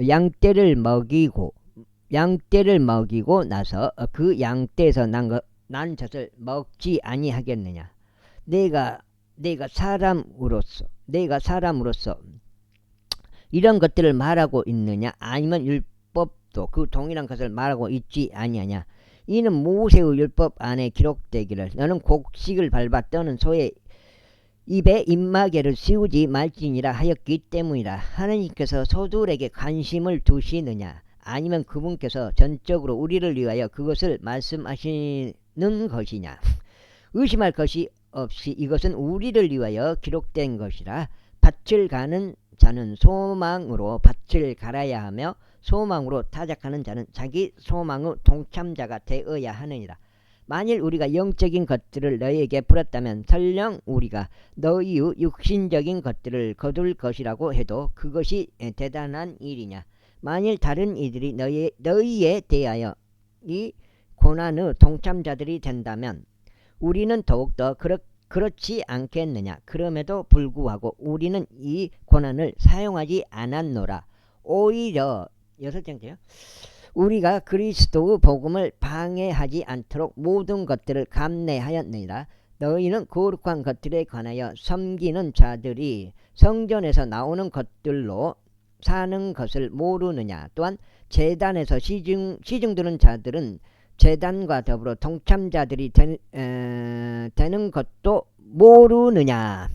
양떼를 먹이고 나서 그 양떼에서 난 젖을 먹지 아니하겠느냐? 내가 사람으로서 이런 것들을 말하고 있느냐? 아니면 율법도 그 동일한 것을 말하고 있지 아니하냐? 이는 모세의 율법 안에 기록되기를 너는 곡식을 밟아 떠는 소의 입에 입마개를 씌우지 말지니라 하였기 때문이라. 하느님께서 소들에게 관심을 두시느냐? 아니면 그분께서 전적으로 우리를 위하여 그것을 말씀하시는 것이냐? 의심할 것이 없이 이것은 우리를 위하여 기록된 것이라. 밭을 가는 자는 소망으로 밭을 갈아야 하며 소망으로 타작하는 자는 자기 소망의 동참자가 되어야 하느니라. 만일 우리가 영적인 것들을 너희에게 풀었다면 설령 우리가 너희의 육신적인 것들을 거둘 것이라고 해도 그것이 대단한 일이냐? 만일 다른 이들이 너희에 대하여 이 고난의 동참자들이 된다면 우리는 더욱더 그렇지 않겠느냐? 그럼에도 불구하고 우리는 이 고난을 사용하지 않았노라. 오히려 여섯째요. 우리가 그리스도의 복음을 방해하지 않도록 모든 것들을 감내하였느니라. 너희는 거룩한 것들에 관하여 섬기는 자들이 성전에서 나오는 것들로 사는 것을 모르느냐? 또한 제단에서 시중드는 자들은 제단과 더불어 동참자들이 되는 것도 모르느냐?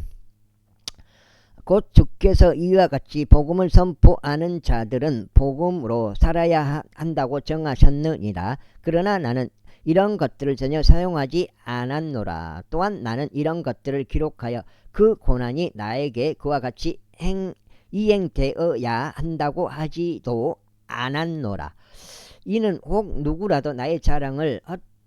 곧 주께서 이와 같이 복음을 선포하는 자들은 복음으로 살아야 한다고 정하셨느니라. 그러나 나는 이런 것들을 전혀 사용하지 않았노라. 또한 나는 이런 것들을 기록하여 그 고난이 나에게 그와 같이 이행되어야 한다고 하지도 않았노라. 이는 혹 누구라도 나의 자랑을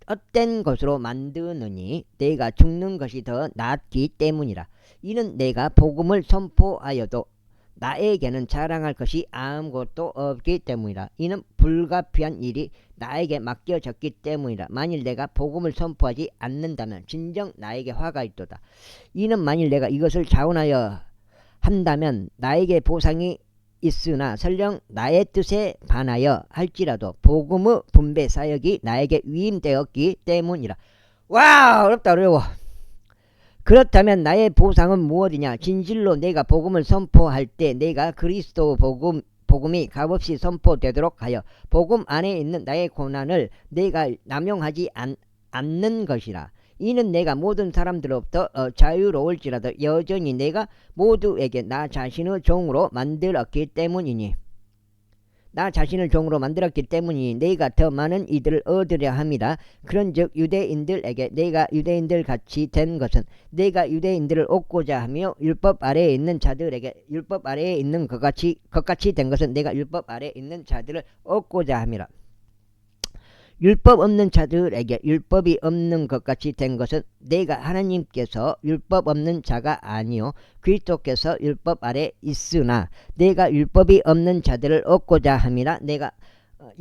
헛된 것으로 만드느니 내가 죽는 것이 더 낫기 때문이라. 이는 내가 복음을 선포하여도 나에게는 자랑할 것이 아무것도 없기 때문이라. 이는 불가피한 일이 나에게 맡겨졌기 때문이라. 만일 내가 복음을 선포하지 않는다면 진정 나에게 화가 있도다. 이는 만일 내가 이것을 자원하여 한다면 나에게 보상이 있으나 설령 나의 뜻에 반하여 할지라도 복음의 분배 사역이 나에게 위임되었기 때문이라. 와, 어려워. 그렇다면 나의 보상은 무엇이냐? 진실로 내가 복음을 선포할 때 내가 그리스도 복음이 값없이 선포되도록 하여 복음 안에 있는 나의 고난을 내가 남용하지 않는 것이라. 이는 내가 모든 사람들로부터 자유로울지라도 여전히 내가 모두에게 나 자신을 종으로 만들었기 때문이니 내가 더 많은 이들을 얻으려 함이라. 그런즉 유대인들에게 내가 유대인들 같이 된 것은 내가 유대인들을 얻고자 하며 율법 아래에 있는 자들에게 율법 아래에 있는 것 같이 된 것은 내가 율법 아래에 있는 자들을 얻고자 함이라. 율법 없는 자들에게 율법이 없는 것 같이 된 것은 내가 하나님께서 율법 없는 자가 아니요 그리스도께서 율법 아래 있으나 내가 율법이 없는 자들을 얻고자 함이라. 내가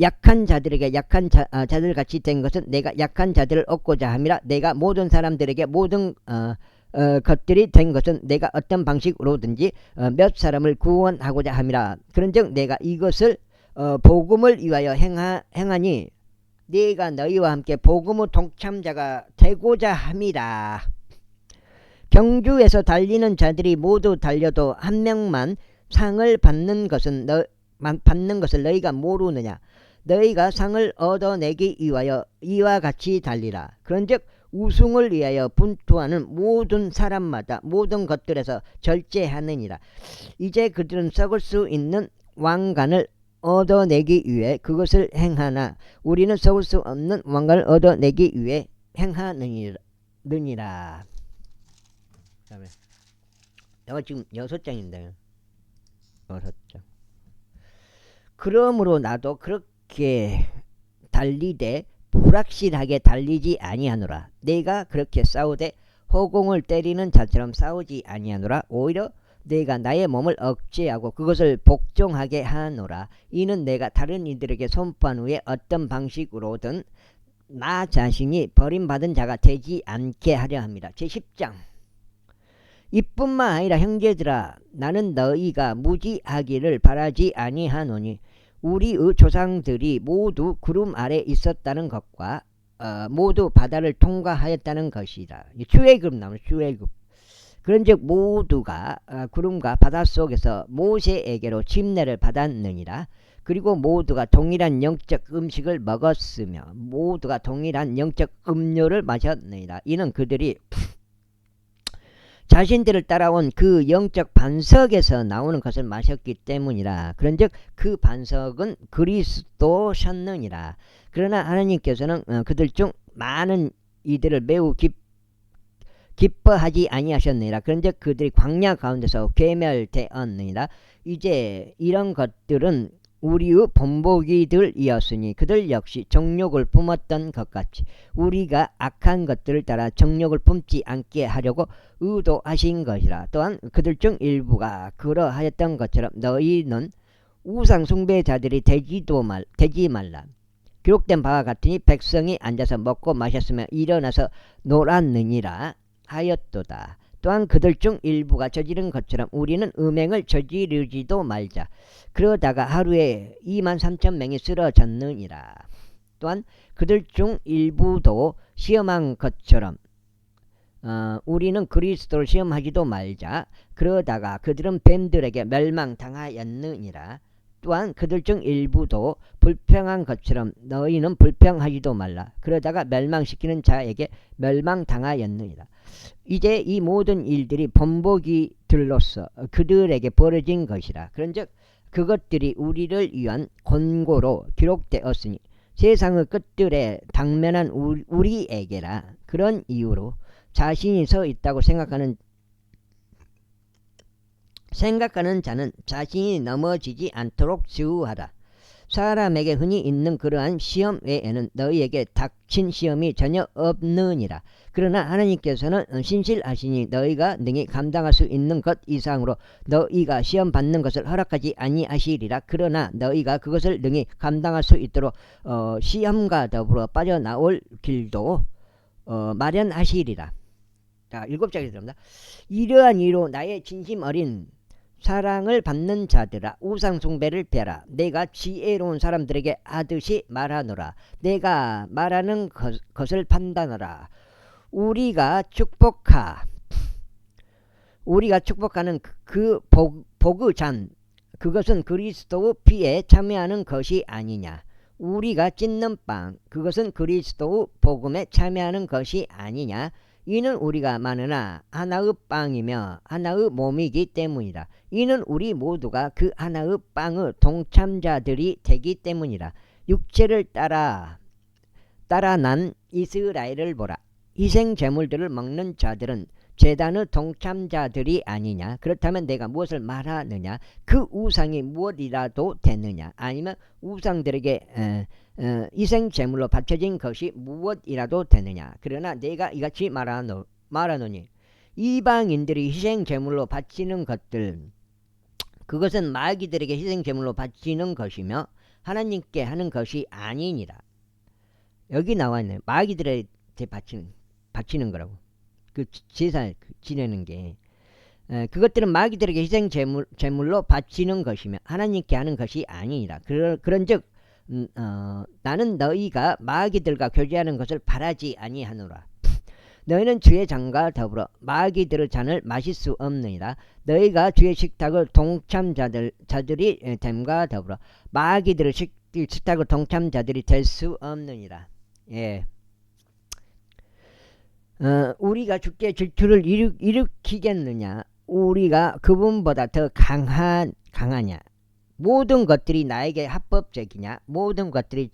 약한 자들에게 약한 자들 같이 된 것은 내가 약한 자들을 얻고자 함이라. 내가 모든 사람들에게 모든 것들이 된 것은 내가 어떤 방식으로든지 몇 사람을 구원하고자 함이라. 그런즉 내가 이것을 복음을 위하여 행하니 네가 너희와 함께 복음의 동참자가 되고자 함이라. 경주에서 달리는 자들이 모두 달려도 한 명만 상을 받는 것을 너희가 모르느냐? 너희가 상을 얻어내기 위하여 이와 같이 달리라. 그런즉 우승을 위하여 분투하는 모든 사람마다 모든 것들에서 절제하느니라. 이제 그들은 썩을 수 있는 왕관을 얻어내기 위해 그것을 행하나 우리는 썩을 수 없는 왕관을 얻어내기 위해 행하느니라. 그다음에 내가 지금 6장인데 6장. 그러므로 나도 그렇게 달리되 불확실하게 달리지 아니하노라. 내가 그렇게 싸우되 허공을 때리는 자처럼 싸우지 아니하노라. 오히려 내가 나의 몸을 억제하고 그것을 복종하게 하노라. 이는 내가 다른 이들에게 선포한 후에 어떤 방식으로든 나 자신이 버림받은 자가 되지 않게 하려 합니다. 제10장. 이뿐만 아니라 형제들아, 나는 너희가 무지하기를 바라지 아니하노니 우리의 조상들이 모두 구름 아래 있었다는 것과 모두 바다를 통과하였다는 것이다. 출애굽 나오는 출애굽. 그런즉 모두가 구름과 바다 속에서 모세에게로 침례를 받았느니라. 그리고 모두가 동일한 영적 음식을 먹었으며 모두가 동일한 영적 음료를 마셨느니라. 이는 그들이 자신들을 따라온 그 영적 반석에서 나오는 것을 마셨기 때문이라. 그런즉 그 반석은 그리스도셨느니라. 그러나 하나님께서는 그들 중 많은 이들을 매우 기뻐하지 아니하셨느니라. 그런즉 그들이 광야 가운데서 괴멸되었느니라. 이제 이런 것들은 우리의 본보기들이었으니 그들 역시 정욕을 품었던 것 같이 우리가 악한 것들을 따라 정욕을 품지 않게 하려고 의도하신 것이라. 또한 그들 중 일부가 그러하였던 것처럼 너희는 우상 숭배자들이 되지 말라. 기록된 바와 같으니 백성이 앉아서 먹고 마셨으며 일어나서 놀았느니라 하였도다. 또한 그들 중 일부가 저지른 것처럼 우리는 음행을 저지르지도 말자. 그러다가 하루에 23,000명이 쓰러졌느니라. 또한 그들 중 일부도 시험한 것처럼 우리는 그리스도를 시험하지도 말자. 그러다가 그들은 뱀들에게 멸망당하였느니라. 또한 그들 중 일부도 불평한 것처럼 너희는 불평하지도 말라. 그러다가 멸망시키는 자에게 멸망당하였느니라. 이제 이 모든 일들이 본보기들로서 그들에게 벌어진 것이라. 그런즉 그것들이 우리를 위한 권고로 기록되었으니 세상의 끝들에 당면한 우리에게라. 그런 이유로 자신이 서 있다고 생각하는 자는 자신이 넘어지지 않도록 주의하라. 사람에게 흔히 있는 그러한 시험 외에는 너희에게 닥친 시험이 전혀 없느니라. 그러나 하나님께서는 신실하시니 너희가 능히 감당할 수 있는 것 이상으로 너희가 시험 받는 것을 허락하지 아니하시리라. 그러나 너희가 그것을 능히 감당할 수 있도록 시험과 더불어 빠져나올 길도 마련하시리라. 자, 7장에 들어갑니다. 이러한 이로 나의 진심 어린 사랑을 받는 자들아, 우상 숭배를 펴라. 내가 지혜로운 사람들에게 하듯이 말하노라. 내가 말하는 것을 판단하라. 우리가 축복하는 그 복의 잔, 그것은 그리스도의 피에 참여하는 것이 아니냐. 우리가 찢는 빵, 그것은 그리스도의 복음에 참여하는 것이 아니냐. 이는 우리가 많으나 하나의 빵이며 하나의 몸이기 때문이라. 이는 우리 모두가 그 하나의 빵의 동참자들이 되기 때문이라. 육체를 따라 난 이스라엘을 보라. 희생 제물들을 먹는 자들은 제단의 동참자들이 아니냐. 그렇다면 내가 무엇을 말하느냐. 그 우상이 무엇이라도 되느냐. 아니면 우상들에게 희생 제물로 바쳐진 것이 무엇이라도 되느냐. 그러나 내가 이같이 말하노니 이방인들이 희생 제물로 바치는 것들, 그것은 마귀들에게 희생 제물로 바치는 것이며 하나님께 하는 것이 아니니라. 여기 나와 있네. 마귀들에게 바치는 거라고. 그 제사 지내는 게 그것들은 마귀들에게 희생 제물로 바치는 것이며 하나님께 하는 것이 아니니라. 그런즉 나는 너희가 마귀들과 교제하는 것을 바라지 아니하노라. 너희는 주의 잔과 더불어 마귀들의 잔을 마실 수 없느니라. 너희가 주의 식탁을 동참자들이 됨과 더불어 마귀들의 식탁을 동참자들이 될 수 없느니라. 예. 우리가 주께 질투를 일으키겠느냐? 우리가 그분보다 더 강하냐? 모든 것들이 나에게 합법적이냐? 모든 것들이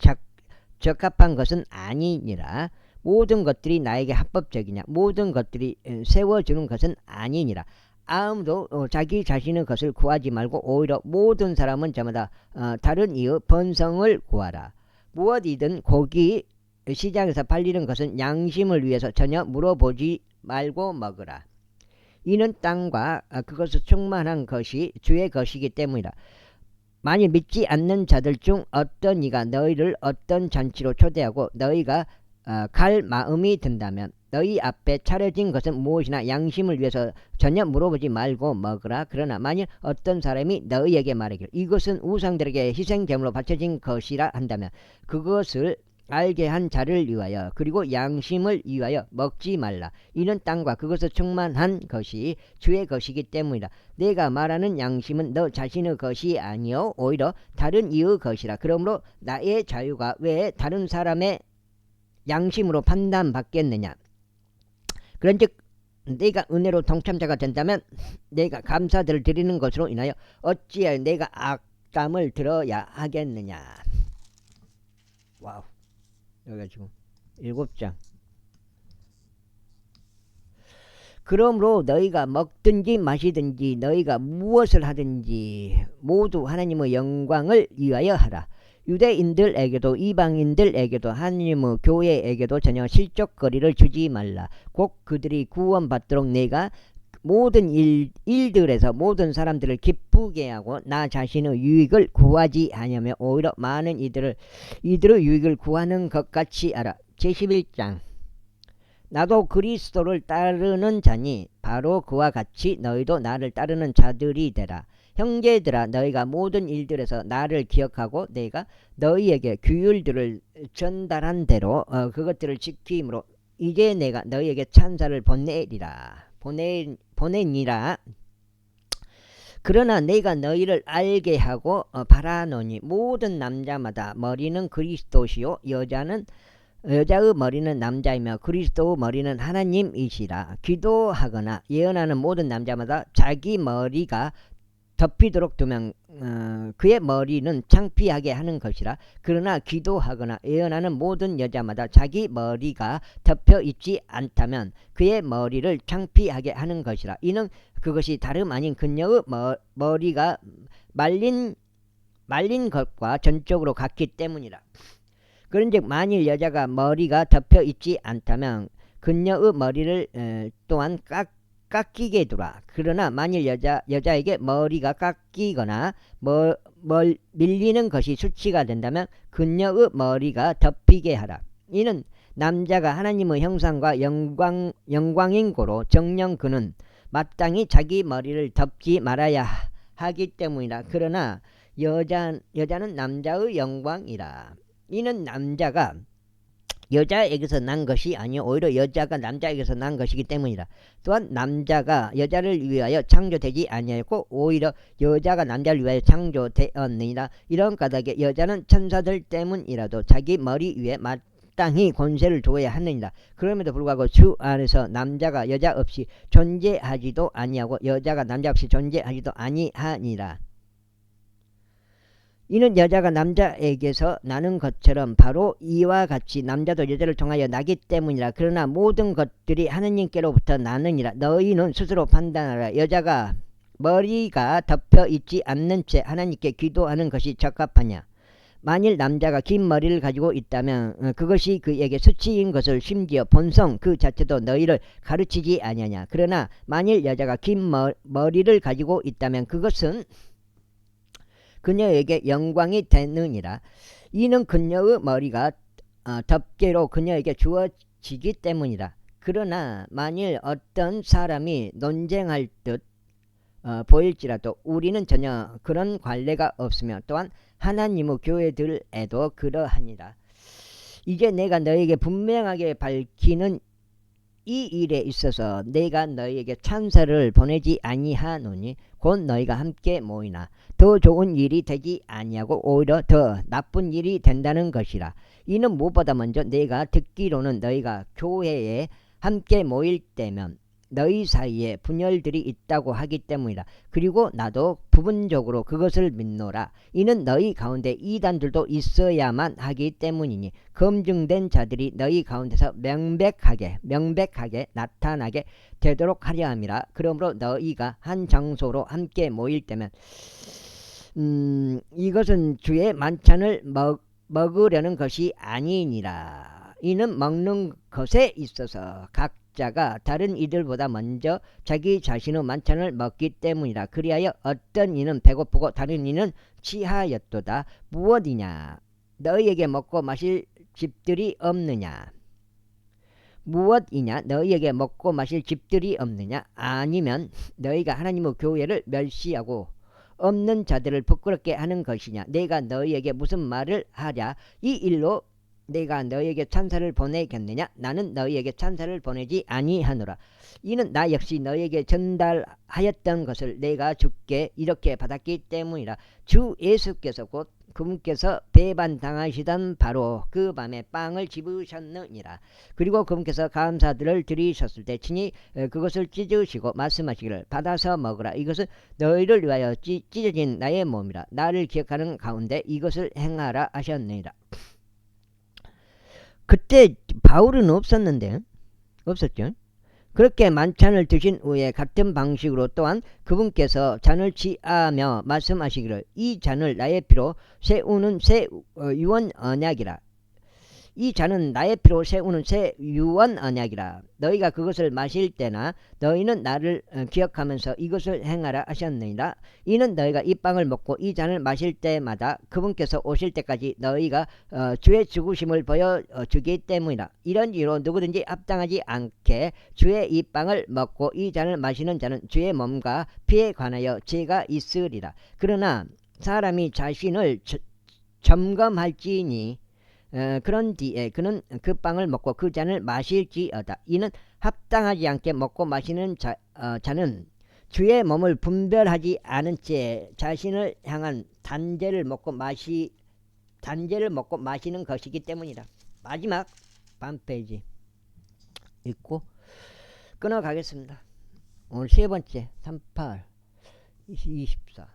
적합한 것은 아니니라. 모든 것들이 나에게 합법적이냐? 모든 것들이 세워주는 것은 아니니라. 아무도 자기 자신의 것을 구하지 말고 오히려 모든 사람은 저마다 다른 이의 번성을 구하라. 무엇이든 고기 시장에서 팔리는 것은 양심을 위해서 전혀 물어보지 말고 먹으라. 이는 땅과 그것을 충만한 것이 주의 것이기 때문이다. 만일 믿지 않는 자들 중 어떤 이가 너희를 어떤 잔치로 초대하고 너희가 갈 마음이 든다면 너희 앞에 차려진 것은 무엇이나 양심을 위해서 전혀 물어보지 말고 먹으라. 그러나 만일 어떤 사람이 너희에게 말하기를 이것은 우상들에게 희생제물로 바쳐진 것이라 한다면 그것을 알게 한 자를 위하여 그리고 양심을 위하여 먹지 말라. 이는 땅과 그것을 충만한 것이 주의 것이기 때문이다. 내가 말하는 양심은 너 자신의 것이 아니요 오히려 다른 이의 것이라. 그러므로 나의 자유가 왜 다른 사람의 양심으로 판단받겠느냐? 그런즉 내가 은혜로 동참자가 된다면 내가 감사들을 드리는 것으로 인하여 어찌하여 내가 악담을 들어야 하겠느냐? 와우. 여기가 지금 7장. 그러므로 너희가 먹든지 마시든지 너희가 무엇을 하든지 모두 하나님의 영광을 위하여 하라. 유대인들에게도 이방인들에게도 하나님의 교회에게도 전혀 실족거리를 주지 말라. 곧 그들이 구원받도록 내가 모든 일들에서 모든 사람들을 기쁘게 하고 나 자신의 유익을 구하지 아니하며 오히려 많은 이들의 유익을 구하는 것 같이 알아. 제11장. 나도 그리스도를 따르는 자니 바로 그와 같이 너희도 나를 따르는 자들이 되라. 형제들아 너희가 모든 일들에서 나를 기억하고 내가 너희에게 규율들을 전달한 대로 그것들을 지킴으로 이제 내가 너희에게 찬사를 보내니라. 그러나 내가 너희를 알게 하고 바라노니 모든 남자마다 머리는 그리스도시요 여자의 머리는 남자이며 그리스도의 머리는 하나님이시라. 기도하거나 예언하는 모든 남자마다 자기 머리가 덮이도록 두면 그의 머리는 창피하게 하는 것이라. 그러나 기도하거나 예언하는 모든 여자마다 자기 머리가 덮여 있지 않다면 그의 머리를 창피하게 하는 것이라. 이는 그것이 다름 아닌 그녀의 머리가 말린 것과 전적으로 같기 때문이라. 그런즉 만일 여자가 머리가 덮여 있지 않다면 그녀의 머리를 또한 깎이게 두라. 그러나 만일 여자에게 머리가 깎이거나 밀리는 것이 수치가 된다면 그녀의 머리가 덮이게 하라. 이는 남자가 하나님의 형상과 영광인 고로 정녕 그는 마땅히 자기 머리를 덮지 말아야 하기 때문이라. 그러나 여자는 남자의 영광이라. 이는 남자가 여자에게서 난 것이 아니요 오히려 여자가 남자에게서 난 것이기 때문이라. 또한 남자가 여자를 위하여 창조되지 아니하였고 오히려 여자가 남자를 위하여 창조되었느니라. 이런 까닭에 여자는 천사들 때문이라도 자기 머리 위에 마땅히 권세를 두어야 하느니라. 그럼에도 불구하고 주 안에서 남자가 여자 없이 존재하지도 아니하고 여자가 남자 없이 존재하지도 아니하니라. 이는 여자가 남자에게서 나는 것처럼 바로 이와 같이 남자도 여자를 통하여 나기 때문이라. 그러나 모든 것들이 하느님께로부터 나느니라. 너희는 스스로 판단하라. 여자가 머리가 덮여 있지 않는 채 하나님께 기도하는 것이 적합하냐? 만일 남자가 긴 머리를 가지고 있다면 그것이 그에게 수치인 것을 심지어 본성 그 자체도 너희를 가르치지 아니하냐? 그러나 만일 여자가 긴 머리를 가지고 있다면 그것은 그녀에게 영광이 되느니라. 이는 그녀의 머리가 덮개로 그녀에게 주어지기 때문이라. 그러나 만일 어떤 사람이 논쟁할 듯 보일지라도 우리는 전혀 그런 관례가 없으며 또한 하나님의 교회들에도 그러하니라. 이제 내가 너에게 분명하게 밝히는 이 일에 있어서 내가 너희에게 찬사를 보내지 아니하노니 곧 너희가 함께 모이나 더 좋은 일이 되지 아니하고 오히려 더 나쁜 일이 된다는 것이라. 이는 무엇보다 먼저 내가 듣기로는 너희가 교회에 함께 모일 때면 너희 사이에 분열들이 있다고 하기 때문이다. 그리고 나도 부분적으로 그것을 믿노라. 이는 너희 가운데 이단들도 있어야만 하기 때문이니 검증된 자들이 너희 가운데서 명백하게 나타나게 되도록 하려 함이라. 그러므로 너희가 한 장소로 함께 모일 때면 이것은 주의 만찬을 먹으려는 것이 아니니라. 이는 먹는 것에 있어서 각자가 다른 이들보다 먼저 자기 자신의 만찬을 먹기 때문이라. 그리하여 어떤 이는 배고프고 다른 이는 취하였도다. 무엇이냐? 너희에게 먹고 마실 집들이 없느냐? 무엇이냐? 너희에게 먹고 마실 집들이 없느냐? 아니면 너희가 하나님의 교회를 멸시하고 없는 자들을 부끄럽게 하는 것이냐? 내가 너희에게 무슨 말을 하랴? 이 일로 내가 너희에게 천사를 보내겠느냐? 나는 너희에게 천사를 보내지 아니하노라. 이는 나 역시 너희에게 전달하였던 것을 내가 주께 이렇게 받았기 때문이라. 주 예수께서 곧 그분께서 배반당하시던 바로 그 밤에 빵을 집으셨느니라. 그리고 그분께서 감사들을 드리셨을 때 친히 그것을 찢으시고 말씀하시기를 받아서 먹으라. 이것은 너희를 위하여 찢어진 나의 몸이라. 나를 기억하는 가운데 이것을 행하라 하셨느니라. 그때 바울은 없었죠. 그렇게 만찬을 드신 후에 같은 방식으로 또한 그분께서 잔을 취하며 말씀하시기를 이 잔을 나의 피로 세우는 새 유언 언약이라. 이 잔은 나의 피로 세우는 새 유언 언약이라. 너희가 그것을 마실 때나 너희는 나를 기억하면서 이것을 행하라 하셨느니라. 이는 너희가 이 빵을 먹고 이 잔을 마실 때마다 그분께서 오실 때까지 너희가 주의 죽으심을 보여주기 때문이라. 이런 이유로 누구든지 합당하지 않게 주의 이 빵을 먹고 이 잔을 마시는 자는 주의 몸과 피에 관하여 죄가 있으리라. 그러나 사람이 자신을 점검할지니 그런 뒤에 그는 그 빵을 먹고 그 잔을 마실지어다. 이는 합당하지 않게 먹고 마시는 자는 주의 몸을 분별하지 않은 채 자신을 향한 단죄를 먹고 마시는 것이기 때문이다. 마지막 반 페이지 읽고 끊어가겠습니다. 오늘 세 번째 38, 24.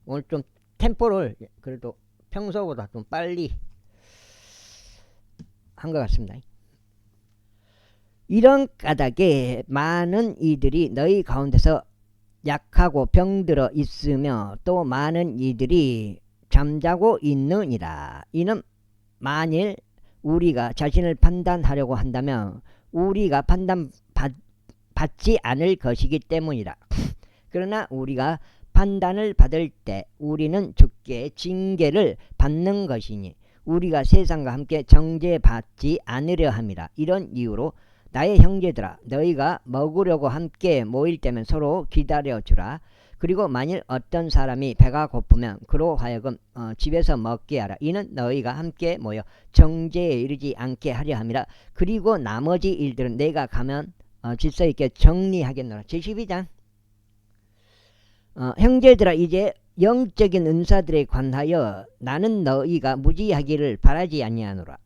오늘 좀 템포를 그래도 평소보다 좀 빨리 한 것 같습니다. 이런 까닭에 많은 이들이 너희 가운데서 약하고 병들어 있으며 또 많은 이들이 잠자고 있느니라. 이는 만일 우리가 자신을 판단하려고 한다면 우리가 판단받지 않을 것이기 때문이라. 그러나 우리가 판단을 받을 때 우리는 주께 징계를 받는 것이니 우리가 세상과 함께 정죄받지 않으려 함이라. 이런 이유로 나의 형제들아 너희가 먹으려고 함께 모일 때면 서로 기다려주라. 그리고 만일 어떤 사람이 배가 고프면 그로 하여금 집에서 먹게 하라. 이는 너희가 함께 모여 정죄에 이르지 않게 하려 함이라. 그리고 나머지 일들은 내가 가면 질서 있게 정리하겠노라. 제12장 형제들아 이제 영적인 은사들에 관하여 나는 너희가 무지하기를 바라지 아니하노라.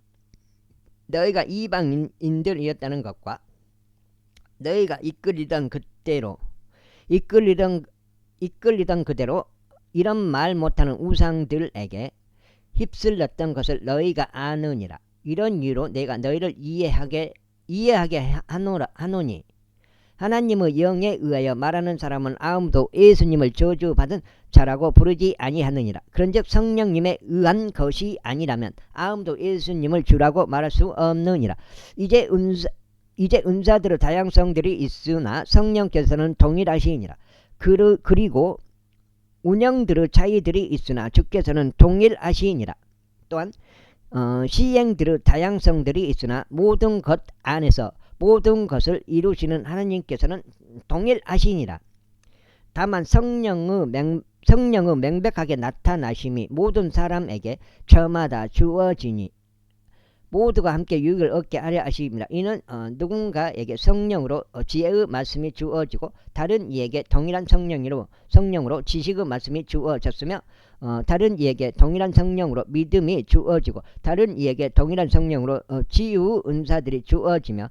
너희가 이방인들이었다는 것과 너희가 이끌리던 그대로 이런 말 못하는 우상들에게 휩쓸렸던 것을 너희가 아느니라. 이런 이유로 내가 너희를 이해하게 하노니 하나님의 영에 의하여 말하는 사람은 아무도 예수님을 저주받은 자라고 부르지 아니하느니라. 그런즉 성령님에 의한 것이 아니라면 아무도 예수님을 주라고 말할 수 없느니라. 이제 은사들의 다양성들이 있으나 성령께서는 동일하시니라. 그리고 운영들의 차이들이 있으나 주께서는 동일하시니라. 또한 시행들의 다양성들이 있으나 모든 것 안에서 모든 것을 이루시는 하나님께서는 동일하시니라. 다만 성령의 명백하게 나타나심이 모든 사람에게 저마다 주어지니 모두가 함께 유익을 얻게 하려 하십니다. 이는 누군가에게 성령으로 지혜의 말씀이 주어지고 다른 이에게 동일한 성령으로 지식의 말씀이 주어졌으며 다른 이에게 동일한 성령으로 믿음이 주어지고 다른 이에게 동일한 성령으로 치유 은사들이 주어지며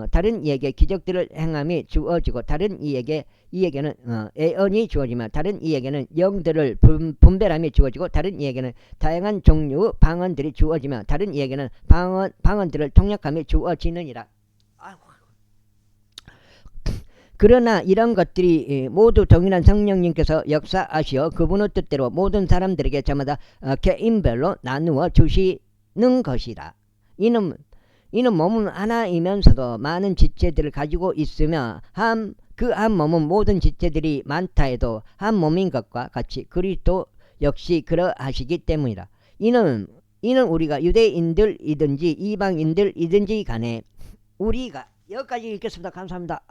다른 이에게 기적들을 행함이 주어지고 다른 이에게는 애언이 주어지며 다른 이에게는 영들을 분별함이 주어지고 다른 이에게는 다양한 종류의 방언들이 주어지며 다른 이에게는 방언들을 통역함이 주어지느니라. 그러나 이런 것들이 모두 동일한 성령님께서 역사하시어 그분의 뜻대로 모든 사람들에게 저마다 개인별로 나누어 주시는 것이라. 이는 몸은 하나이면서도 많은 지체들을 가지고 있으며 그 한 몸은 모든 지체들이 많다 해도 한 몸인 것과 같이 그리스도 역시 그러하시기 때문이라. 이는 우리가 유대인들이든지 이방인들이든지 간에 우리가 여기까지 읽겠습니다. 감사합니다.